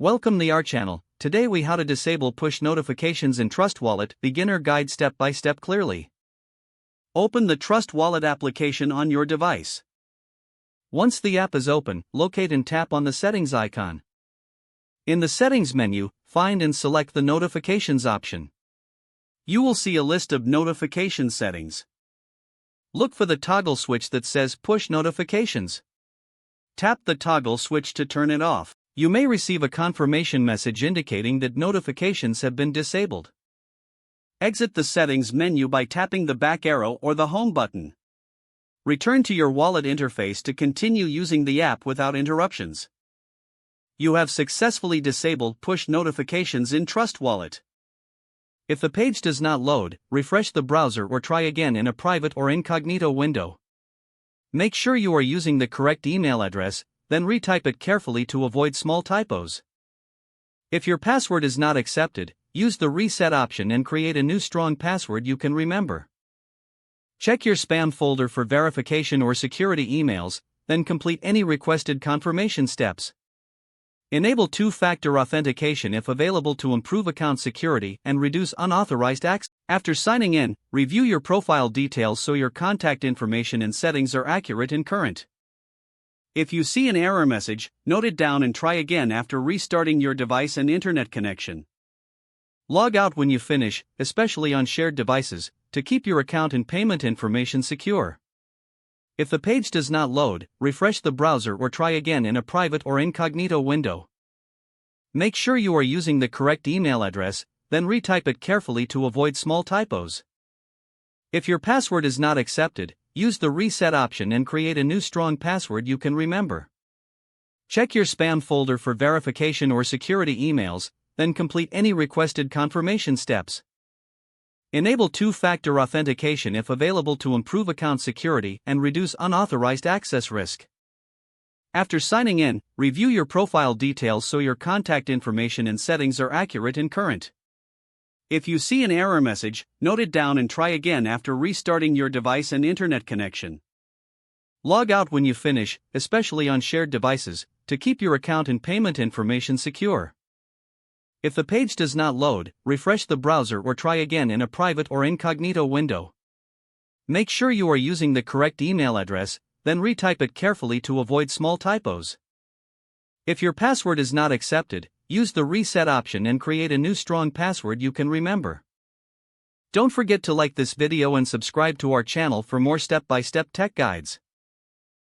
Welcome to our channel. Today we how to disable push notifications in Trust Wallet, beginner guide step by step clearly. Open the Trust Wallet application on your device. Once the app is open, locate and tap on the settings icon. In the settings menu, find and select the notifications option. You will see a list of notification settings. Look for the toggle switch that says push notifications. Tap the toggle switch to turn it off. You may receive a confirmation message indicating that notifications have been disabled. Exit the settings menu by tapping the back arrow or the home button. Return to your wallet interface to continue using the app without interruptions. You have successfully disabled push notifications in Trust Wallet. If the page does not load, refresh the browser or try again in a private or incognito window. Make sure you are using the correct email address, then retype it carefully to avoid small typos. If your password is not accepted, use the reset option and create a new strong password you can remember. Check your spam folder for verification or security emails, then complete any requested confirmation steps. Enable two-factor authentication if available to improve account security and reduce unauthorized access. After signing in, review your profile details so your contact information and settings are accurate and current. If you see an error message, note it down and try again after restarting your device and internet connection. Log out when you finish, especially on shared devices, to keep your account and payment information secure. If the page does not load, refresh the browser or try again in a private or incognito window. Make sure you are using the correct email address, then retype it carefully to avoid small typos. If your password is not accepted, use the reset option and create a new strong password you can remember. Check your spam folder for verification or security emails, then complete any requested confirmation steps. Enable two-factor authentication if available to improve account security and reduce unauthorized access risk. After signing in, review your profile details so your contact information and settings are accurate and current. If you see an error message, note it down and try again after restarting your device and internet connection. Log out when you finish, especially on shared devices, to keep your account and payment information secure. If the page does not load, refresh the browser or try again in a private or incognito window. Make sure you are using the correct email address, then retype it carefully to avoid small typos. If your password is not accepted, use the reset option and create a new strong password you can remember. Don't forget to like this video and subscribe to our channel for more step-by-step tech guides.